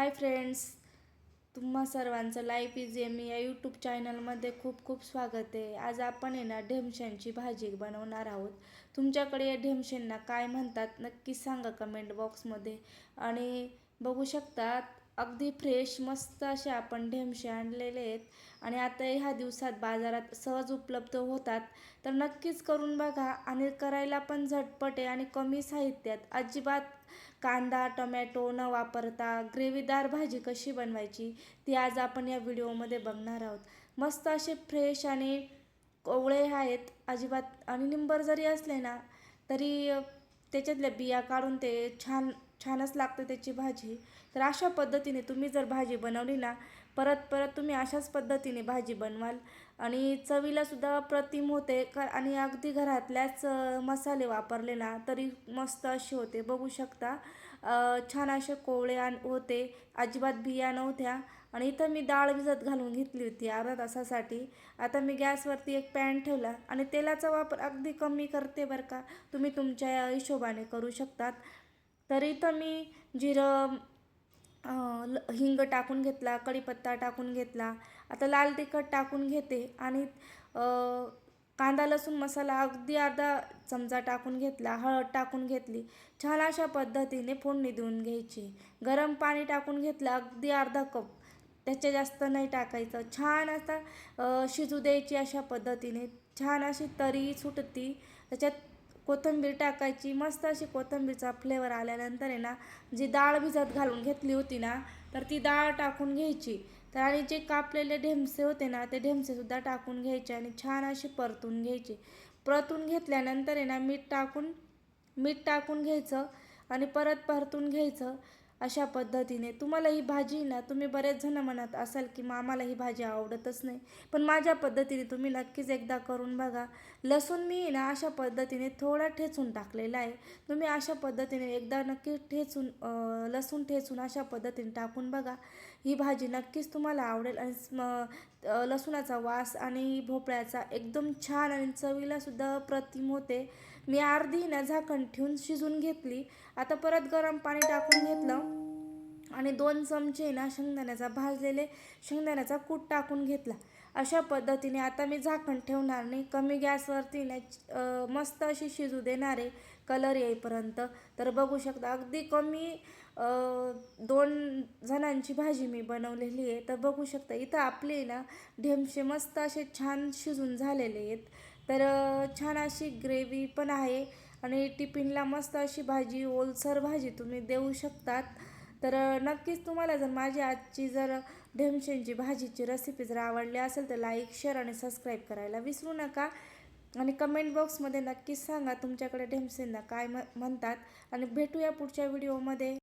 Hi friends, तुम्हा सर्वांचं life is Amy या यूट्यूब चॅनलमध्ये खूप खूप स्वागत आहे. आज आपण आहे ना ढेमशांची भाजी बनवणार आहोत. तुमच्याकडे या ढेमशांना काय म्हणतात नक्की सांगा कमेंट बॉक्समध्ये. आणि बघू शकतात अगदी फ्रेश मस्त असे आपण ढेमशे आणलेले आहेत आणि आता ह्या दिवसात बाजारात सहज उपलब्ध होतात. तर नक्कीच करून बघा आणि करायला पण झटपट आहे आणि कमी साहित्यात. अजिबात कांदा टोमॅटो न वापरता ग्रेव्हीदार भाजी कशी बनवायची ती आज आपण या व्हिडिओमध्ये बघणार आहोत. मस्त असे फ्रेश आणि कोवळे आहेत अजिबात, आणि निंबर जरी असले ना तरी त्याच्यातल्या बिया काढून ते छानच लागते त्याची भाजी. तर अशा पद्धतीने तुम्ही जर भाजी बनवली ना परत परत तुम्ही अशाच पद्धतीने भाजी बनवाल आणि चवीलासुद्धा अप्रतिम होते. आणि अगदी घरातल्याच मसाले वापरले ना तरी मस्त अशी होते. बघू शकता छान असे कोवळे होते, अजिबात बिया नव्हत्या. आणि इथं मी डाळ भिजत घालून घेतली होती अर्धा तासासाठी. आता मी गॅसवरती एक पॅन ठेवला आणि तेलाचा वापर अगदी कमी करते बरं का, तुम्ही तुमच्या हिशोबाने करू शकतात. तर इथं मी जिरं हिंग टाकून घेतला, कढीपत्ता टाकून घेतला. आता लाल तिखट टाकून घेते आणि कांदा लसूण मसाला अगदी अर्धा चमचा टाकून घेतला, हळद टाकून घेतली. छान अशा पद्धतीने फोडणी देऊन घ्यायची. गरम पाणी टाकून घेतलं अगदी अर्धा कप, त्याच्या जास्त नाही टाकायचं. छान आता शिजू द्यायची अशा पद्धतीने. छान अशी तरी सुटती, त्याच्यात कोथिंबीर टाकायची. मस्त अशी कोथिंबीरचा फ्लेवर आल्यानंतर आहे ना जी डाळ भिजत घालून घेतली होती ना तर ती डाळ टाकून घ्यायची. तर आणि जे कापलेले ढेमसे होते ना ते ढेमसेसुद्धा टाकून घ्यायचे आणि छान अशी परतून घ्यायची. परतून घेतल्यानंतर आहे ना मीठ टाकून घ्यायचं आणि परत परतून घ्यायचं. अशा पद्धतीने तुम्हाला ही भाजी ना, तुम्ही बरेच जण म्हणत असाल की आम्हाला ही भाजी आवडतच नाही, पण माझ्या पद्धतीने तुम्ही नक्कीच एकदा करून बघा. लसूण मी ना अशा पद्धतीने थोडा ठेचून टाकलेला आहे. तुम्ही अशा पद्धतीने एकदा नक्की लसूण ठेचून अशा पद्धतीने टाकून बघा. ही भाजी नक्कीच तुम्हाला आवडेल आणि लसूणाचा वास आणि भोपळ्याचा एकदम छान आणि चवीलासुद्धा अप्रतिम होते. मी अर्धी ना झाकण ठेवून शिजून घेतली. आता परत गरम पाणी टाकून घेतलं आणि 2 चमचे ना भाजलेले शेंगदाण्याचा कूट टाकून घेतला. अशा पद्धतीने आता मी झाकण ठेवणार नाही, कमी गॅसवरती ना मस्त अशी शिजू देणार आहे कलर येईपर्यंत. तर बघू शकता अगदी कमी 2 जणांची भाजी मी बनवलेली आहे. तर बघू शकता इथं आपले ना ढेमशे मस्त असे छान शिजून झालेले आहेत. तर छान अशी ग्रेव्ही पण आहे आणि टिफिनला मस्त अशी भाजी, ओलसर भाजी तुम्ही देऊ शकतात. तर नक्कीच तुम्हाला जर माझी आजची ढेमशांची भाजीची रेसिपी जर आवडली असेल तर लाईक, शेअर आणि सबस्क्राईब करायला विसरू नका. आणि कमेंट बॉक्समध्ये नक्कीच सांगा तुमच्याकडे ढेमशांना काय म्हणतात. आणि भेटूया पुढच्या व्हिडिओमध्ये.